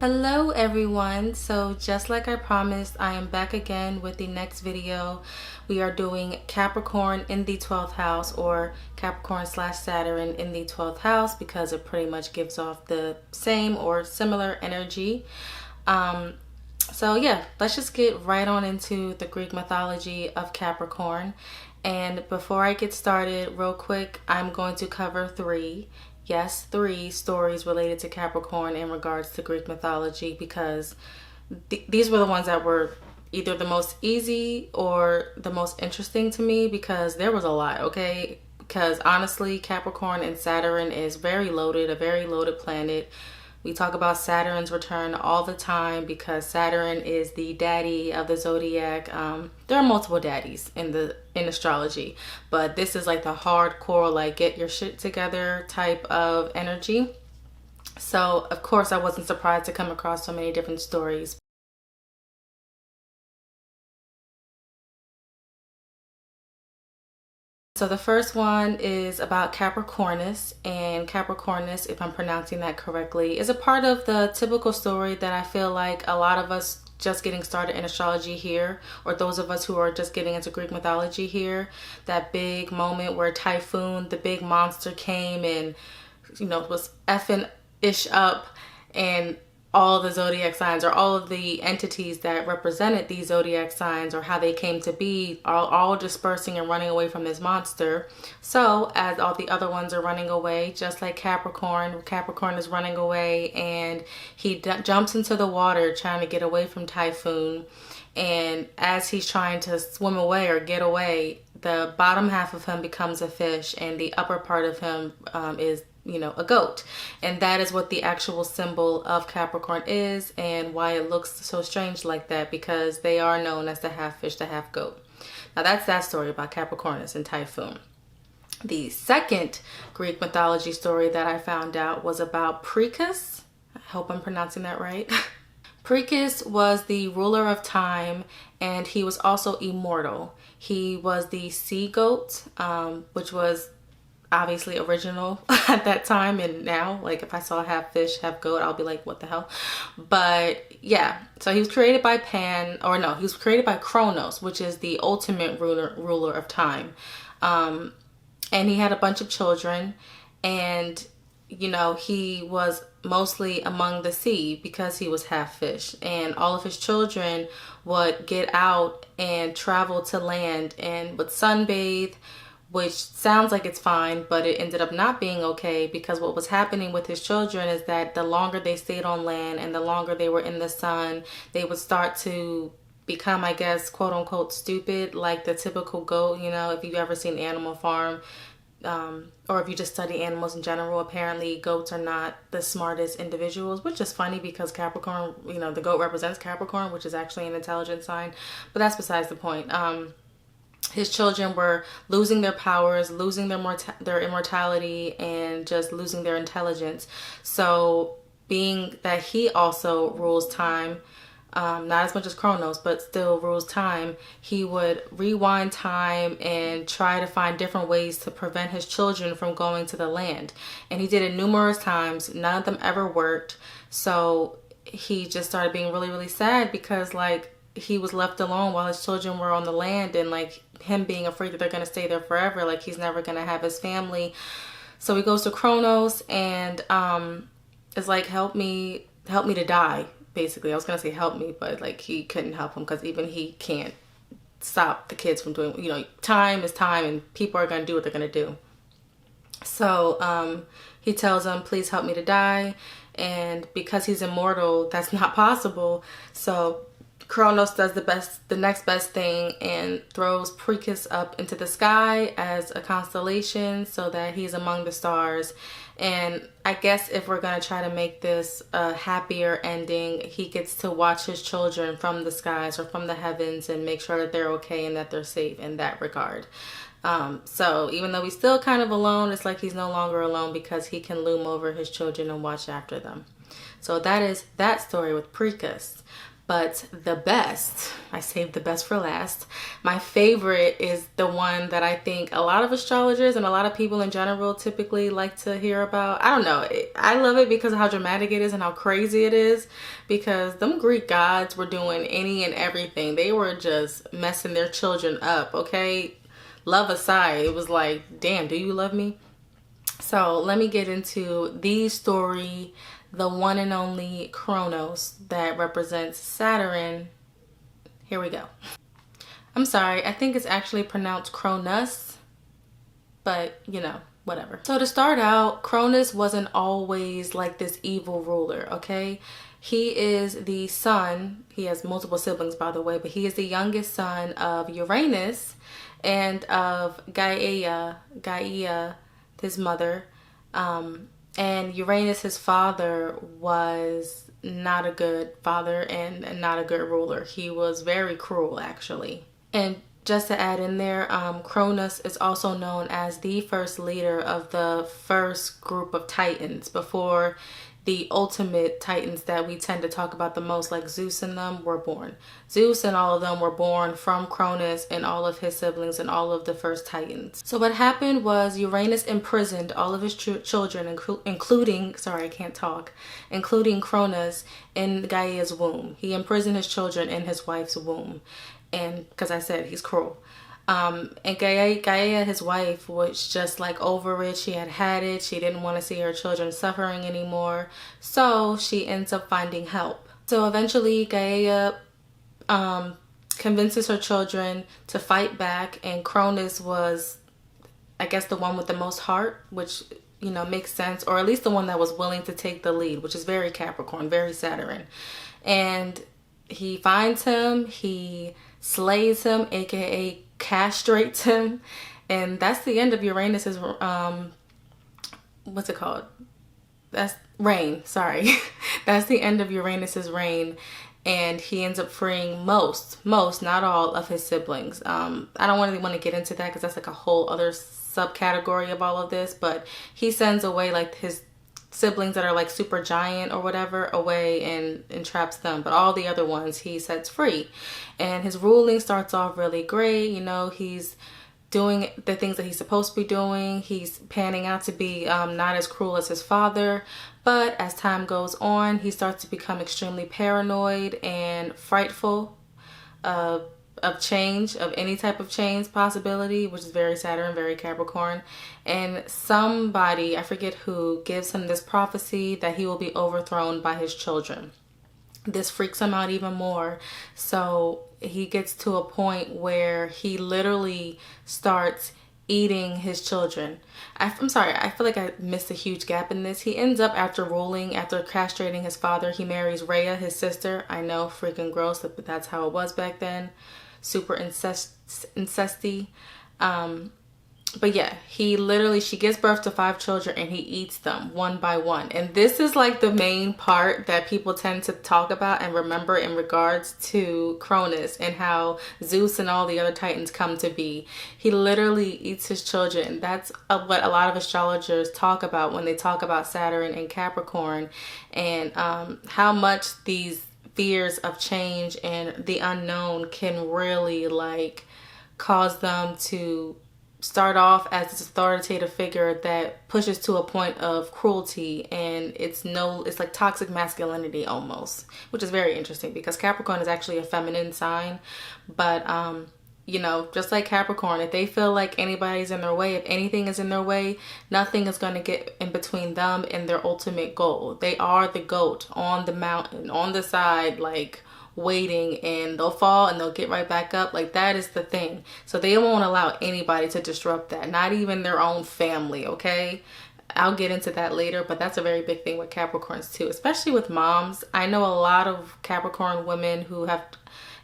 Hello everyone. So just like I promised, I am back again with the next video. We are doing Capricorn in the 12th house, or Capricorn slash Saturn in the 12th house, because it pretty much gives off the same or similar energy. So yeah, let's just get right on into the Greek mythology of Capricorn. And before I get started, real quick, I'm going to cover three stories related to Capricorn in regards to Greek mythology, because these were the ones that were either the most easy or the most interesting to me, because there was a lot, okay? Because honestly, Capricorn and Saturn is very loaded, a very loaded planet. We talk about Saturn's return all the time because Saturn is the daddy of the zodiac. There are multiple daddies in astrology, but this is like the hardcore, like get your shit together type of energy. So of course I wasn't surprised to come across so many different stories. So the first one is about Capricornus, and Capricornus, if I'm pronouncing that correctly, is a part of the typical story that I feel like a lot of us just getting started in astrology here, or those of us who are just getting into Greek mythology here, that big moment where Typhoon, the big monster, came and, was effing ish up, and all the zodiac signs, or all of the entities that represented these zodiac signs, or how they came to be, are all dispersing and running away from this monster. So as all the other ones are running away, just like Capricorn is running away, and he jumps into the water trying to get away from Typhoon. And as he's trying to swim away or get away, the bottom half of him becomes a fish, and the upper part of him is a goat. And that is what the actual symbol of Capricorn is, and why it looks so strange like that, because they are known as the half fish, the half goat. Now that's that story about Capricornus and Typhoon. The second Greek mythology story that I found out was about Precus. I hope I'm pronouncing that right. Precus was the ruler of time, and he was also immortal. He was the sea goat, which was obviously original at that time, and now, like, if I saw half fish, half goat, I'll be like, what the hell? But yeah, so he was created by he was created by Kronos, which is the ultimate ruler of time. And he had a bunch of children, and he was mostly among the sea because he was half fish, and all of his children would get out and travel to land and would sunbathe, which sounds like it's fine, but it ended up not being okay, because what was happening with his children is that the longer they stayed on land and the longer they were in the sun, they would start to become, I guess, quote unquote, stupid, like the typical goat. If you've ever seen Animal Farm, or if you just study animals in general, apparently goats are not the smartest individuals, which is funny because Capricorn, the goat represents Capricorn, which is actually an intelligent sign, but that's besides the point. His children were losing their powers, losing their immortality, and just losing their intelligence. So being that he also rules time, not as much as Kronos, but still rules time, he would rewind time and try to find different ways to prevent his children from going to the land. And he did it numerous times. None of them ever worked. So he just started being really, really sad, because like he was left alone while his children were on the land, and like him being afraid that they're going to stay there forever, like he's never going to have his family. So he goes to Kronos and is like, help me to die, basically. I was going to say help me, but like he couldn't help him, because even he can't stop the kids from doing, time is time, and people are going to do what they're going to do. So he tells him, please help me to die. And because he's immortal, that's not possible. So Kronos does the next best thing and throws Precus up into the sky as a constellation, so that he's among the stars. And I guess if we're going to try to make this a happier ending, he gets to watch his children from the skies or from the heavens and make sure that they're okay and that they're safe in that regard. So even though he's still kind of alone, it's like he's no longer alone, because he can loom over his children and watch after them. So that is that story with Precus. But the best, I saved the best for last. My favorite is the one that I think a lot of astrologers and a lot of people in general typically like to hear about. I don't know. I love it because of how dramatic it is and how crazy it is. Because them Greek gods were doing any and everything. They were just messing their children up, okay? Love aside, it was like, damn, do you love me? So let me get into the story, the one and only Kronos that represents Saturn. Here we go. I'm sorry, I think it's actually pronounced Cronus, but you know, whatever. So to start out, Cronus wasn't always like this evil ruler, okay? He is the son, he has multiple siblings by the way, but he is the youngest son of Uranus and of Gaia, his mother. And Uranus, his father, was not a good father and not a good ruler. He was very cruel, actually. And just to add in there, Cronus is also known as the first leader of the first group of Titans before the ultimate Titans that we tend to talk about the most, like Zeus and them, were born. Zeus and all of them were born from Cronus and all of his siblings and all of the first Titans. So what happened was Uranus imprisoned all of his children, including Cronus, in Gaia's womb. He imprisoned his children in his wife's womb. And because I said he's cruel. And Gaia, his wife, was just like over it. She had it. She didn't want to see her children suffering anymore. So she ends up finding help. So eventually Gaia convinces her children to fight back. And Cronus was, I guess, the one with the most heart, which, you know, makes sense. Or at least the one that was willing to take the lead, which is very Capricorn, very Saturn. And he finds him. He slays him, aka castrates him, and that's the end of Uranus's what's it called? That's reign. Sorry, that's the end of Uranus's reign, and he ends up freeing most, not all of his siblings. I don't really want to get into that because that's like a whole other subcategory of all of this, but he sends away like his siblings that are like super giant or whatever away and traps them, but all the other ones he sets free. And his ruling starts off really great. You know, he's doing the things that he's supposed to be doing. He's panning out to be not as cruel as his father, but as time goes on, he starts to become extremely paranoid and frightful of change, of any type of change possibility, which is very Saturn, very Capricorn. And somebody, I forget who, gives him this prophecy that he will be overthrown by his children. This freaks him out even more. So he gets to a point where he literally starts eating his children. I'm sorry, I feel like I missed a huge gap in this. He ends up, after castrating his father, he marries Rhea, his sister. I know, freaking gross, but that's how it was back then. Super incesty. But yeah, she gives birth to 5 children and he eats them one by one. And this is like the main part that people tend to talk about and remember in regards to Cronus and how Zeus and all the other Titans come to be. He literally eats his children. That's what a lot of astrologers talk about when they talk about Saturn and Capricorn, and how much these fears of change and the unknown can really like cause them to start off as this authoritative figure that pushes to a point of cruelty, and it's like toxic masculinity almost, which is very interesting because Capricorn is actually a feminine sign. But you know, just like Capricorn, if they feel like anybody's in their way, if anything is in their way, nothing is going to get in between them and their ultimate goal. They are the goat on the mountain, on the side, like waiting, and they'll fall and they'll get right back up. Like, that is the thing. So they won't allow anybody to disrupt that, not even their own family, okay? I'll get into that later, but that's a very big thing with Capricorns too, especially with moms. I know a lot of Capricorn women who have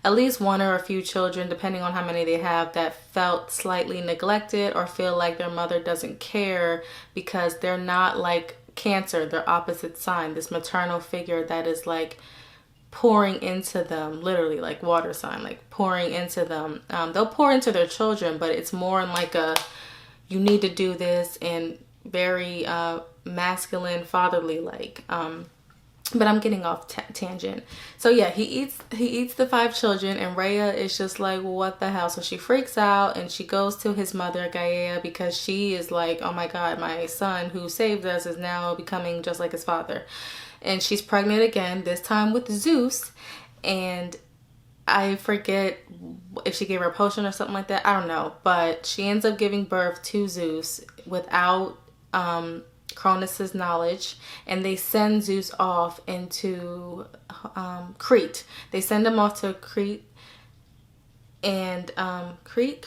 at least one or a few children, depending on how many they have, that felt slightly neglected or feel like their mother doesn't care because they're not like Cancer, their opposite sign, this maternal figure that is like pouring into them, literally like water sign, like pouring into them. They'll pour into their children, but it's more in like a, you need to do this, and very masculine, fatherly like. But I'm getting off tangent. So yeah, he eats the 5 children, and Rhea is just like, what the hell? So she freaks out and she goes to his mother, Gaia, because she is like, oh my god, my son who saved us is now becoming just like his father. And she's pregnant again, this time with Zeus. And I forget if she gave her a potion or something like that. I don't know. But she ends up giving birth to Zeus without Cronus's knowledge, and they send Zeus off into Crete. They send him off to Crete, and Crete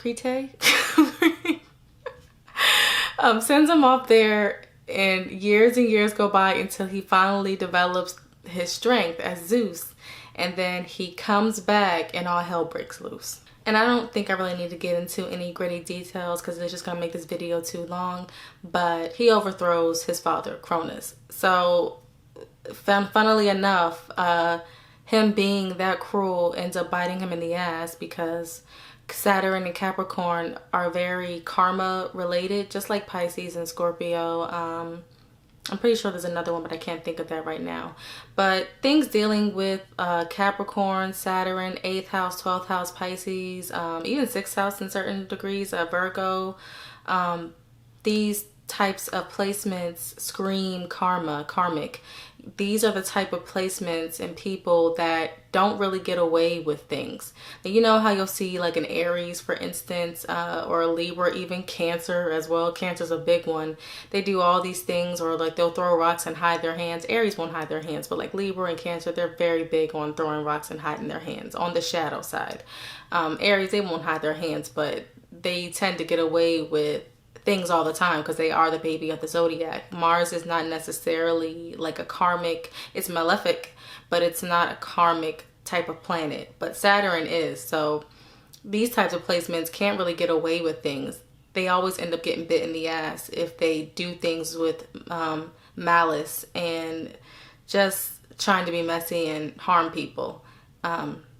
sends him off there, and years go by until he finally develops his strength as Zeus, and then he comes back and all hell breaks loose. And I don't think I really need to get into any gritty details because it's just going to make this video too long. But he overthrows his father, Cronus. So, funnily enough, him being that cruel ends up biting him in the ass because Saturn and Capricorn are very karma related, just like Pisces and Scorpio. I'm pretty sure there's another one, but I can't think of that right now. But things dealing with Capricorn, Saturn, 8th house, 12th house, Pisces, even 6th house in certain degrees, Virgo. These types of placements scream karmic. These are the type of placements and people that don't really get away with things. And you know how you'll see like an Aries, for instance, or a Libra, even Cancer as well. Cancer's a big one. They do all these things, or like they'll throw rocks and hide their hands. Aries won't hide their hands, but like Libra and Cancer, they're very big on throwing rocks and hiding their hands on the shadow side. Aries, they won't hide their hands, but they tend to get away with things all the time because they are the baby of the zodiac. Mars is not necessarily like a karmic, it's malefic, but it's not a karmic type of planet. But Saturn is. So these types of placements can't really get away with things. They always end up getting bit in the ass if they do things with malice and just trying to be messy and harm people.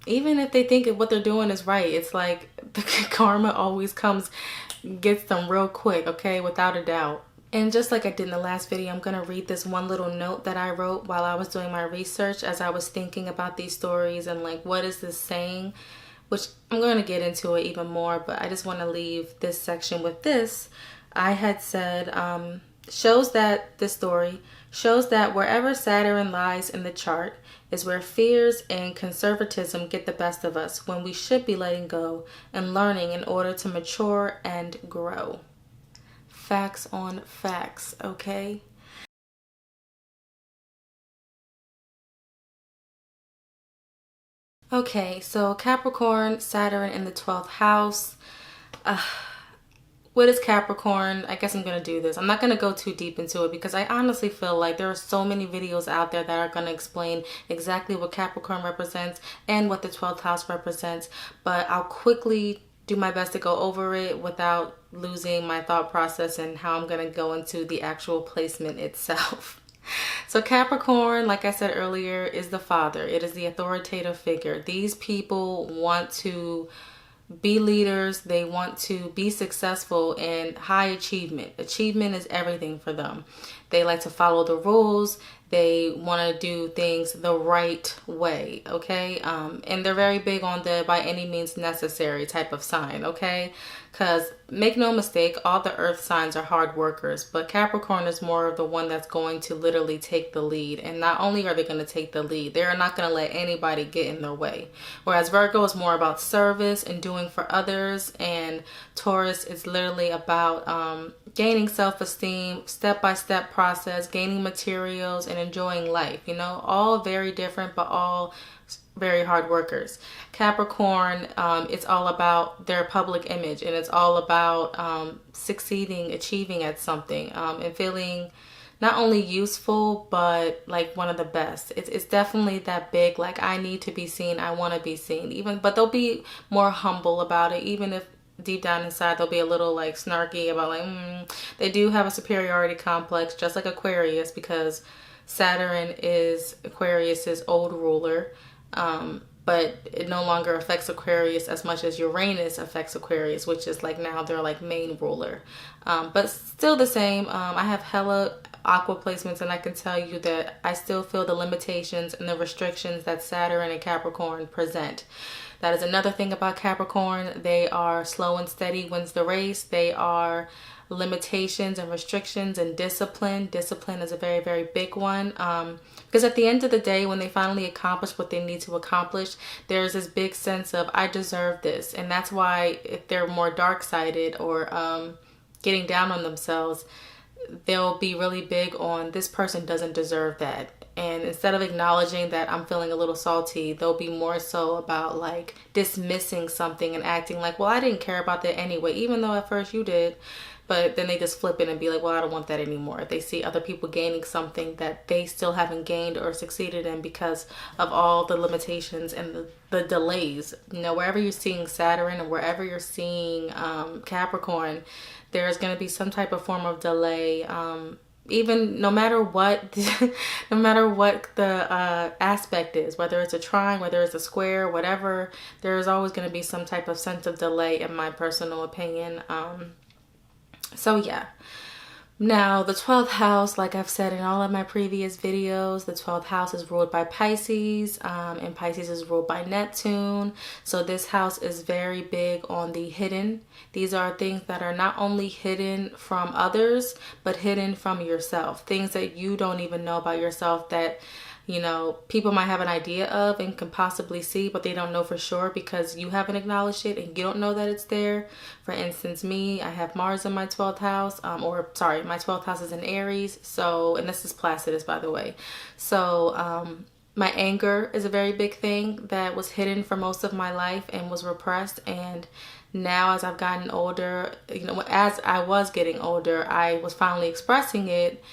Even if they think what they're doing is right, it's like the karma always gets them real quick, okay, without a doubt. And just like I did in the last video, I'm going to read this one little note that I wrote while I was doing my research as I was thinking about these stories and like, what is this saying? Which I'm going to get into it even more, but I just want to leave this section with this. I had said, this story shows that wherever Saturn lies in the chart is where fears and conservatism get the best of us, when we should be letting go and learning in order to mature and grow. Facts on facts, okay? Okay, so Capricorn, Saturn in the 12th house. What is Capricorn? I guess I'm going to do this. I'm not going to go too deep into it because I honestly feel like there are so many videos out there that are going to explain exactly what Capricorn represents and what the 12th house represents. But I'll quickly do my best to go over it without losing my thought process and how I'm going to go into the actual placement itself. So Capricorn, like I said earlier, is the father. It is the authoritative figure. These people want to be leaders. They want to be successful and high achievement. Achievement is everything for them. They like to follow the rules. They want to do things the right way, okay? And they're very big on the by any means necessary type of sign, okay? Because make no mistake, all the earth signs are hard workers, but Capricorn is more of the one that's going to literally take the lead. And not only are they going to take the lead, they're not going to let anybody get in their way. Whereas Virgo is more about service and doing for others, and Taurus is literally about gaining self-esteem, step-by-step process, gaining materials, and enjoying life. You know, all very different, but all very hard workers. Capricorn, it's all about their public image, and it's all about succeeding, achieving at something, and feeling not only useful, but like one of the best. It's definitely that big, like, I need to be seen, I want to be seen, but they'll be more humble about it, even if deep down inside they'll be a little like snarky about like, they do have a superiority complex, just like Aquarius, because Saturn is Aquarius's old ruler. But it no longer affects Aquarius as much as Uranus affects Aquarius, which is like now they're like main ruler. But still the same. I have hella Aqua placements, and I can tell you that I still feel the limitations and the restrictions that Saturn and Capricorn present. That is another thing about Capricorn. They are slow and steady wins the race. They are limitations and restrictions and discipline. Discipline is a very, very big one. Because at the end of the day, when they finally accomplish what they need to accomplish, there's this big sense of, I deserve this. And that's why if they're more dark-sided or getting down on themselves, they'll be really big on, this person doesn't deserve that. And instead of acknowledging that I'm feeling a little salty, they'll be more so about like dismissing something and acting like, well, I didn't care about that anyway, even though at first you did. But then they just flip it and be like, well, I don't want that anymore. If they see other people gaining something that they still haven't gained or succeeded in because of all the limitations and the delays. You know, wherever you're seeing Saturn and wherever you're seeing Capricorn, there's going to be some type of form of delay. Even no matter what, no matter what the aspect is, whether it's a trine, whether it's a square, whatever, there's always going to be some type of sense of delay, in my personal opinion. So yeah. Now, the 12th house, like I've said in all of my previous videos, the 12th house is ruled by Pisces, and Pisces is ruled by Neptune. So this house is very big on the hidden. These are things that are not only hidden from others, but hidden from yourself. Things that you don't even know about yourself that, you know, people might have an idea of and can possibly see, but they don't know for sure because you haven't acknowledged it and you don't know that it's there. For instance, me, I have Mars in my 12th house, my 12th house is in Aries. So, and this is Placidus, by the way. So, my anger is a very big thing that was hidden for most of my life and was repressed. And now as I've gotten older, you know, as I was getting older, I was finally expressing it.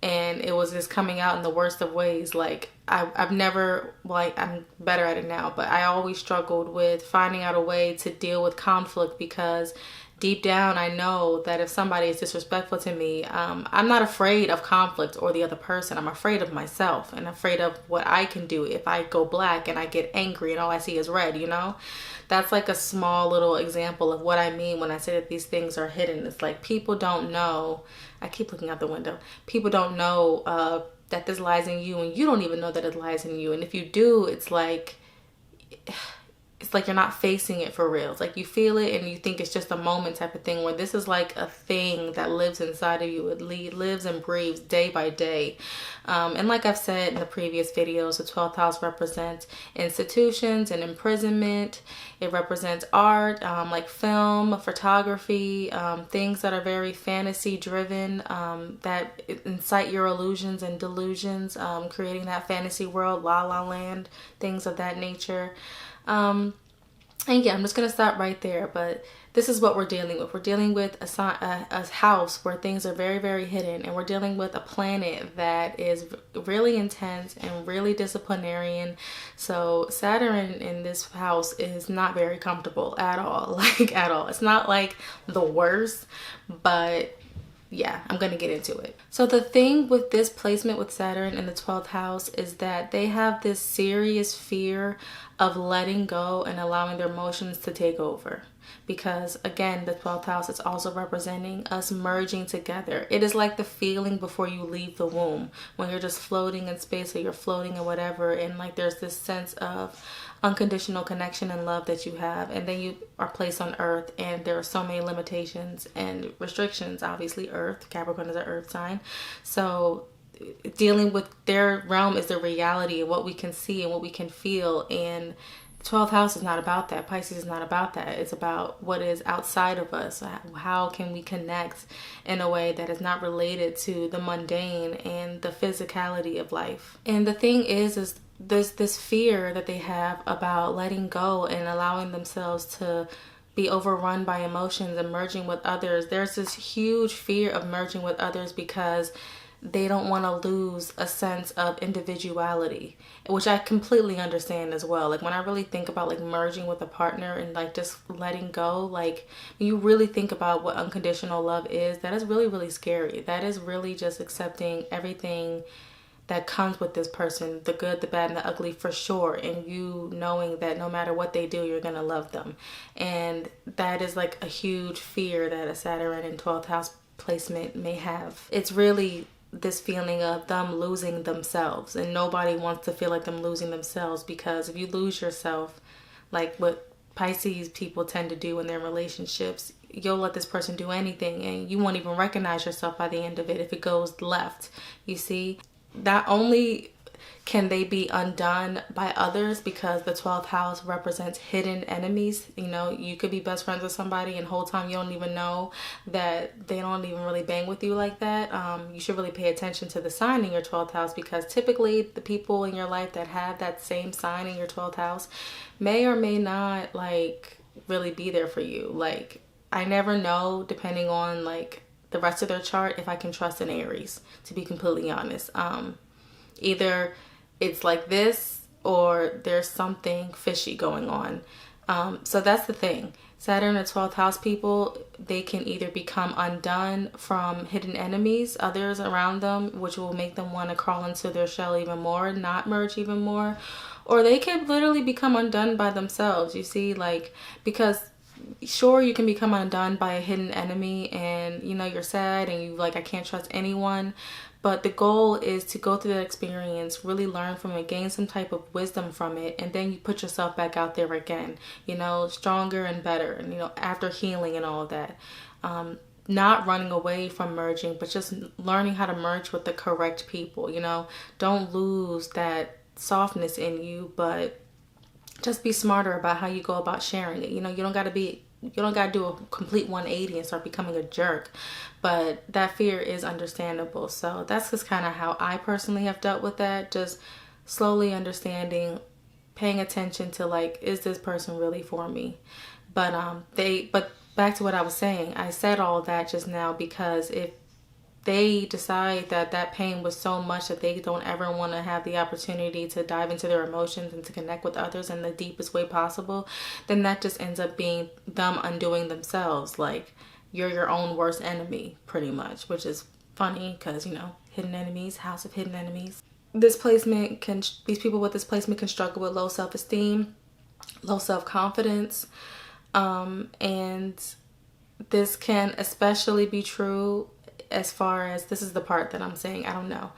And it was just coming out in the worst of ways. Like I've never, like I'm better at it now, but I always struggled with finding out a way to deal with conflict because deep down I know that if somebody is disrespectful to me, I'm not afraid of conflict or the other person. I'm afraid of myself and afraid of what I can do if I go black and I get angry and all I see is red, you know? That's like a small little example of what I mean when I say that these things are hidden. It's like people don't know. I keep looking out the window. People don't know that this lies in you, and you don't even know that it lies in you. And if you do, it's like you're not facing it for real. It's like you feel it and you think it's just a moment type of thing, where this is like a thing that lives inside of you. It lives and breathes day by day. And like I've said in the previous videos, the 12th house represents institutions and imprisonment. It represents art, like film, photography, things that are very fantasy driven, that incite your illusions and delusions, creating that fantasy world, La La Land, things of that nature. And yeah, I'm just going to stop right there, but this is what we're dealing with. We're dealing with a house where things are very, very hidden, and we're dealing with a planet that is really intense and really disciplinarian. So Saturn in this house is not very comfortable at all, like at all. It's not like the worst, but yeah, I'm going to get into it. So the thing with this placement with Saturn in the 12th house is that they have this serious fear of letting go and allowing their emotions to take over. Because again, the 12th house is also representing us merging together. It is like the feeling before you leave the womb, when you're just floating in space or you're floating or whatever. And like there's this sense of unconditional connection and love that you have, and then you are placed on earth and there are so many limitations and restrictions. Obviously earth, Capricorn is an earth sign, so dealing with their realm is the reality of what we can see and what we can feel. And 12th house is not about that. Pisces is not about that. It's about what is outside of us. How can we connect in a way that is not related to the mundane and the physicality of life. And the thing is there's this fear that they have about letting go and allowing themselves to be overrun by emotions and merging with others. There's this huge fear of merging with others because they don't want to lose a sense of individuality, which I completely understand as well. Like when I really think about like merging with a partner and like just letting go, like when you really think about what unconditional love is, that is really, really scary. That is really just accepting everything that comes with this person, the good, the bad, and the ugly for sure. And you knowing that no matter what they do, you're going to love them. And that is like a huge fear that a Saturn in 12th house placement may have. It's really this feeling of them losing themselves, and nobody wants to feel like them losing themselves, because if you lose yourself, like what Pisces people tend to do in their relationships, you'll let this person do anything and you won't even recognize yourself by the end of it if it goes left. You see, not only can they be undone by others, because the 12th house represents hidden enemies. You know, you could be best friends with somebody and the whole time you don't even know that they don't even really bang with you like that. You should really pay attention to the sign in your 12th house, because typically the people in your life that have that same sign in your 12th house may or may not like really be there for you. Like, I never know, depending on like the rest of their chart, if I can trust an Aries, to be completely honest. Either it's like this or there's something fishy going on. So that's the thing. Saturn and 12th house people, they can either become undone from hidden enemies, others around them, which will make them want to crawl into their shell even more, not merge even more, or they can literally become undone by themselves. You see, like, because sure, you can become undone by a hidden enemy and, you know, you're sad and you like, I can't trust anyone. But the goal is to go through that experience, really learn from it, gain some type of wisdom from it, and then you put yourself back out there again, you know, stronger and better, and, you know, after healing and all of that. Not running away from merging, but just learning how to merge with the correct people, you know. Don't lose that softness in you, but just be smarter about how you go about sharing it. You know, you don't got to do a complete 180 and start becoming a jerk, but that fear is understandable. So that's just kind of how I personally have dealt with that. Just slowly understanding, paying attention to like, is this person really for me? But back to what I was saying, I said all that just now because if they decide that that pain was so much that they don't ever want to have the opportunity to dive into their emotions and to connect with others in the deepest way possible, then that just ends up being them undoing themselves. Like, you're your own worst enemy, pretty much, which is funny because, you know, hidden enemies, house of hidden enemies. These people with this placement can struggle with low self-esteem, low self-confidence, and this can especially be true as far as, this is the part that I'm saying, I don't know.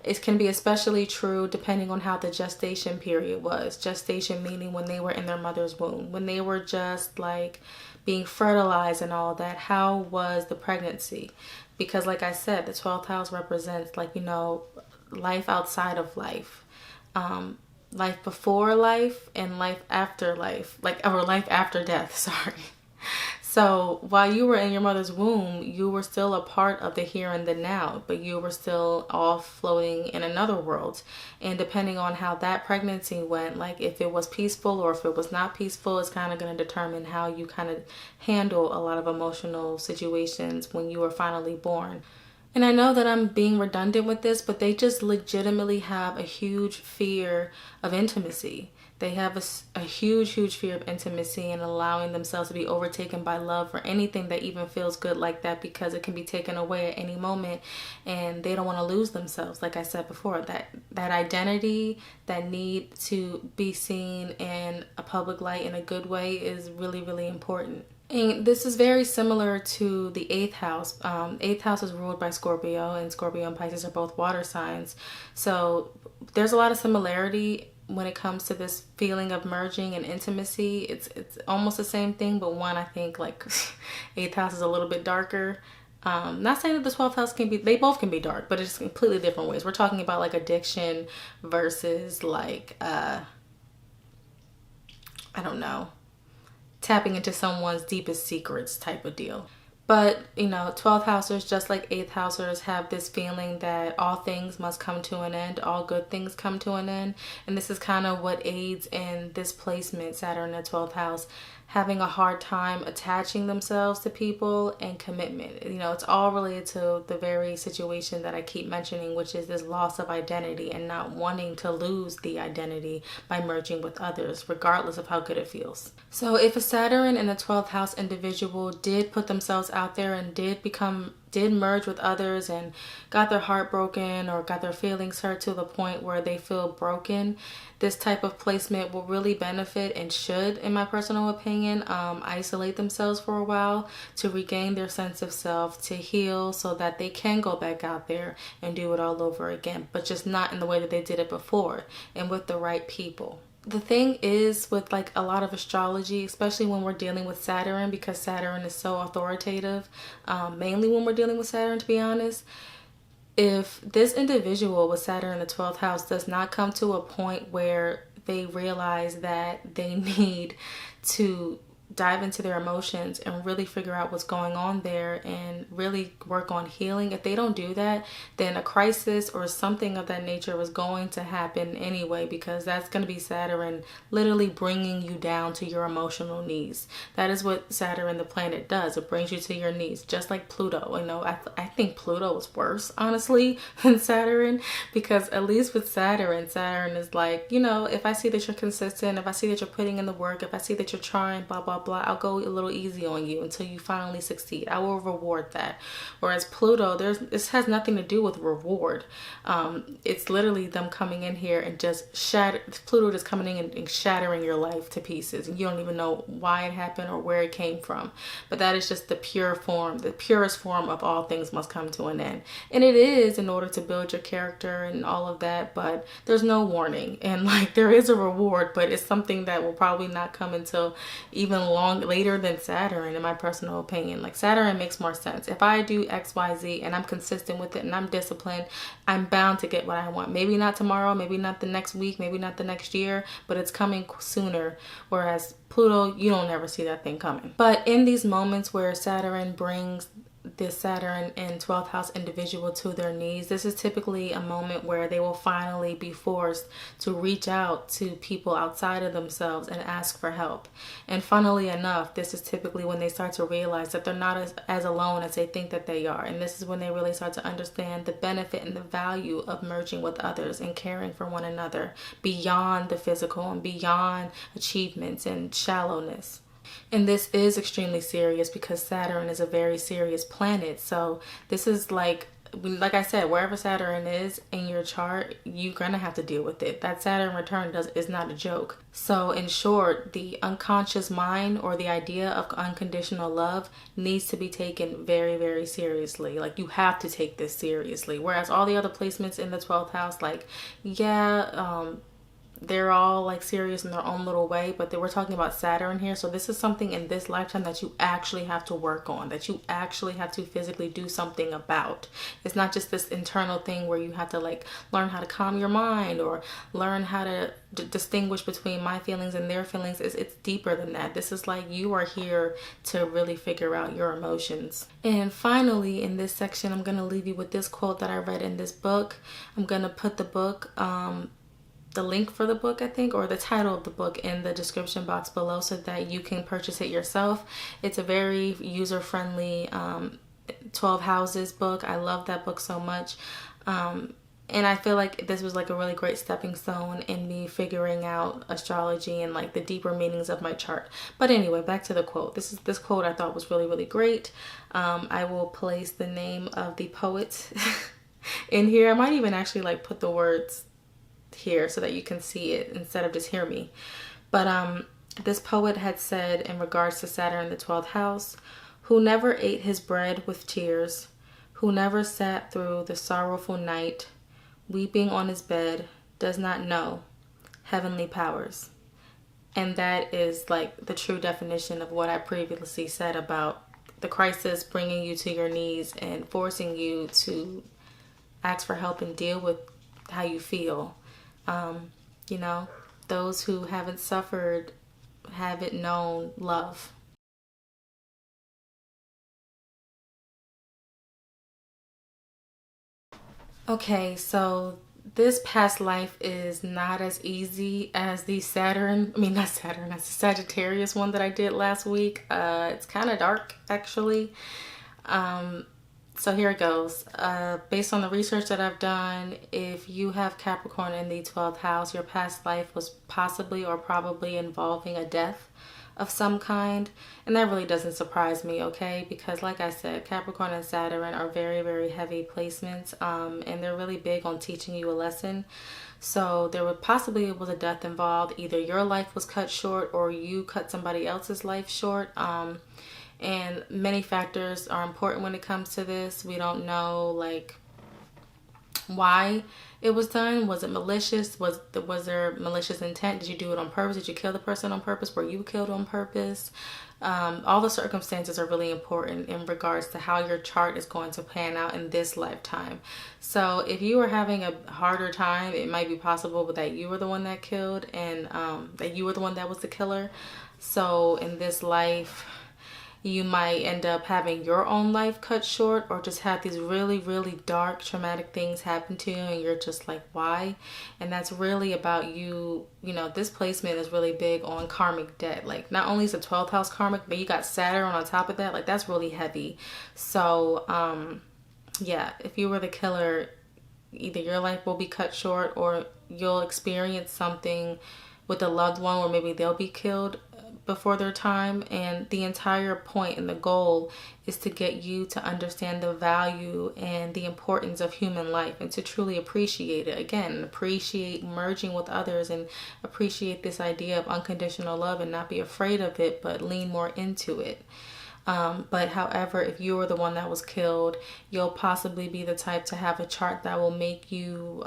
It can be especially true depending on how the gestation period was. Gestation meaning when they were in their mother's womb, when they were just like being fertilized and all that. How was the pregnancy? Because like I said, the 12th house represents, like, you know, life outside of life. Life before life and life after life, like, or life after death, sorry. So while you were in your mother's womb, you were still a part of the here and the now, but you were still off floating in another world. And depending on how that pregnancy went, like if it was peaceful or if it was not peaceful, it's kind of going to determine how you kind of handle a lot of emotional situations when you were finally born. And I know that I'm being redundant with this, but they just legitimately have a huge fear of intimacy. They have a huge, huge fear of intimacy and allowing themselves to be overtaken by love or anything that even feels good like that, because it can be taken away at any moment and they don't want to lose themselves. Like I said before, that identity, that need to be seen in a public light in a good way is really, really important. And this is very similar to the 8th house. 8th house is ruled by Scorpio, and Scorpio and Pisces are both water signs. So there's a lot of similarity when it comes to this feeling of merging and intimacy. It's almost the same thing, but one, I think like 8th house is a little bit darker. Not saying that the 12th house they both can be dark, but it's completely different ways. We're talking about like addiction versus like, I don't know, tapping into someone's deepest secrets type of deal. But, you know, 12th housers, just like 8th housers, have this feeling that all things must come to an end. All good things come to an end. And this is kind of what aids in this placement, Saturn in the 12th house, having a hard time attaching themselves to people and commitment. You know, it's all related to the very situation that I keep mentioning, which is this loss of identity and not wanting to lose the identity by merging with others, regardless of how good it feels. So if a Saturn in the 12th house individual did put themselves out there and did become did merge with others and got their heart broken or got their feelings hurt to the point where they feel broken, this type of placement will really benefit and should, in my personal opinion, isolate themselves for a while to regain their sense of self, to heal so that they can go back out there and do it all over again, but just not in the way that they did it before and with the right people. The thing is with like a lot of astrology, especially when we're dealing with Saturn, because Saturn is so authoritative, mainly when we're dealing with Saturn, to be honest, if this individual with Saturn in the 12th house does not come to a point where they realize that they need to dive into their emotions and really figure out what's going on there and really work on healing, if they don't do that, then a crisis or something of that nature is going to happen anyway, because that's going to be Saturn literally bringing you down to your emotional knees. That is what Saturn, the planet, does. It brings you to your knees, just like Pluto. You know, I think Pluto is worse, honestly, than Saturn, because at least with Saturn is like, you know, if I see that you're consistent, if I see that you're putting in the work, if I see that you're trying, blah, blah, blah, I'll go a little easy on you until you finally succeed. I will reward that. Whereas Pluto, this has nothing to do with reward. It's literally them coming in here and just Pluto just coming in and shattering your life to pieces, and you don't even know why it happened or where it came from. But that is just the pure form, the purest form of all things must come to an end. And it is in order to build your character and all of that, but there's no warning. And like there is a reward, but it's something that will probably not come until even later than Saturn, in my personal opinion. Like Saturn makes more sense. If I do XYZ and I'm consistent with it and I'm disciplined, I'm bound to get what I want. Maybe not tomorrow, maybe not the next week, maybe not the next year, but it's coming sooner. Whereas Pluto, you don't ever see that thing coming. But in these moments where Saturn brings this Saturn in 12th house individual to their knees, this is typically a moment where they will finally be forced to reach out to people outside of themselves and ask for help. And funnily enough, this is typically when they start to realize that they're not as alone as they think that they are. And this is when they really start to understand the benefit and the value of merging with others and caring for one another beyond the physical and beyond achievements and shallowness. And this is extremely serious because Saturn is a very serious planet. So this is like I said, wherever Saturn is in your chart, you're going to have to deal with it. That Saturn return is not a joke. So in short, the unconscious mind or the idea of unconditional love needs to be taken very, very seriously. Like you have to take this seriously. Whereas all the other placements in the 12th house, like, they're all like serious in their own little way, but we're talking about Saturn here. So this is something in this lifetime that you actually have to work on, that you actually have to physically do something about. It's not just this internal thing where you have to like learn how to calm your mind or learn how to distinguish between my feelings and their feelings. It's deeper than that. This is like you are here to really figure out your emotions. And finally, in this section, I'm going to leave you with this quote that I read in this book. I'm going to put the book, the link for the book, I think, or the title of the book in the description box below so that you can purchase it yourself. It's a very user-friendly 12 houses book. I love that book so much. And I feel like this was like a really great stepping stone in me figuring out astrology and like the deeper meanings of my chart. But anyway, back to the quote. This quote I thought was really, really great. I will place the name of the poet in here. I might even actually like put the words here so that you can see it instead of just hear me. But this poet had said in regards to Saturn in the 12th house, who never ate his bread with tears, who never sat through the sorrowful night, weeping on his bed, does not know heavenly powers. And that is like the true definition of what I previously said about the crisis bringing you to your knees and forcing you to ask for help and deal with how you feel. You know, those who haven't suffered haven't known love. Okay, so this past life is not as easy as the not Saturn, as the Sagittarius one that I did last week. It's kind of dark, actually. So here it goes. Based on the research that I've done, if you have Capricorn in the 12th house, your past life was possibly or probably involving a death, of some kind. And that really doesn't surprise me, okay? Because like I said, Capricorn and Saturn are very, very heavy placements, and they're really big on teaching you a lesson. So there would possibly was a death involved. Either your life was cut short or you cut somebody else's life short. And many factors are important when it comes to this. We don't know like why it was done. Was it malicious? Was there malicious intent? Did you do it on purpose? Did you kill the person on purpose? Were you killed on purpose? All the circumstances are really important in regards to how your chart is going to pan out in this lifetime. So if you were having a harder time, it might be possible that you were the one that killed, and that you were the one that was the killer. So in this life, you might end up having your own life cut short, or just have these really, really dark, traumatic things happen to you, and you're just like, why? And that's really about you. You know, this placement is really big on karmic debt. Like, not only is the 12th house karmic, but you got Saturn on top of that. Like, that's really heavy. So, yeah, if you were the killer, either your life will be cut short, or you'll experience something with a loved one, or maybe they'll be killed before their time. And the entire point and the goal is to get you to understand the value and the importance of human life, and to truly appreciate it. Again, appreciate merging with others, and appreciate this idea of unconditional love, and not be afraid of it, but lean more into it. But however, if you were the one that was killed, you'll possibly be the type to have a chart that will make you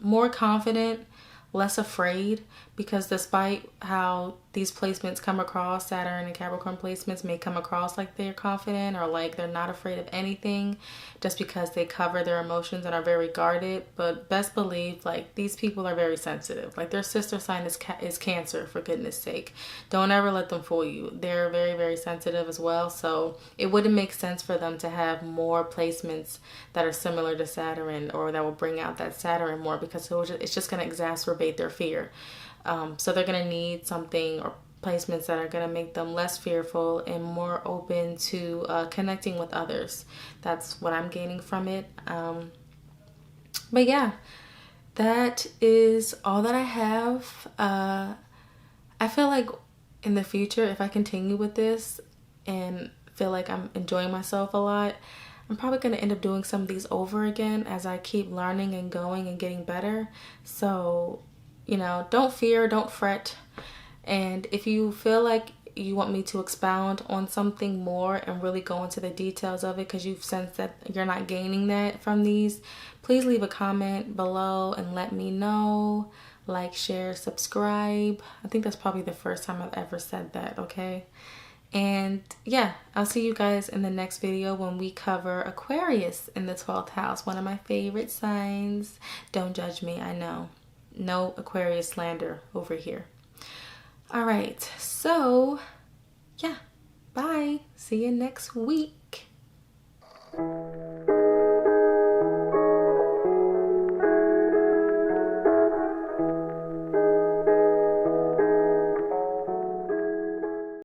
more confident, less afraid, because despite how these placements come across, Saturn and Capricorn placements may come across like they're confident, or like they're not afraid of anything, just because they cover their emotions and are very guarded. But best believe, like, these people are very sensitive. Like, their sister sign is Cancer, for goodness sake. Don't ever let them fool you. They're very, very sensitive as well. So it wouldn't make sense for them to have more placements that are similar to Saturn, or that will bring out that Saturn more, because it's just going to exacerbate their fear. So they're going to need something, or placements that are going to make them less fearful and more open to connecting with others. That's what I'm gaining from it. But yeah, that is all that I have. I feel like in the future, if I continue with this and feel like I'm enjoying myself a lot, I'm probably going to end up doing some of these over again as I keep learning and going and getting better. So, you know, don't fear, don't fret. And if you feel like you want me to expound on something more and really go into the details of it, because you've sensed that you're not gaining that from these, please leave a comment below and let me know. Like, share, subscribe. I think that's probably the first time I've ever said that, okay? And yeah, I'll see you guys in the next video when we cover Aquarius in the 12th house, one of my favorite signs. Don't judge me, I know. No Aquarius slander over here. All right, so yeah, bye. See you next week.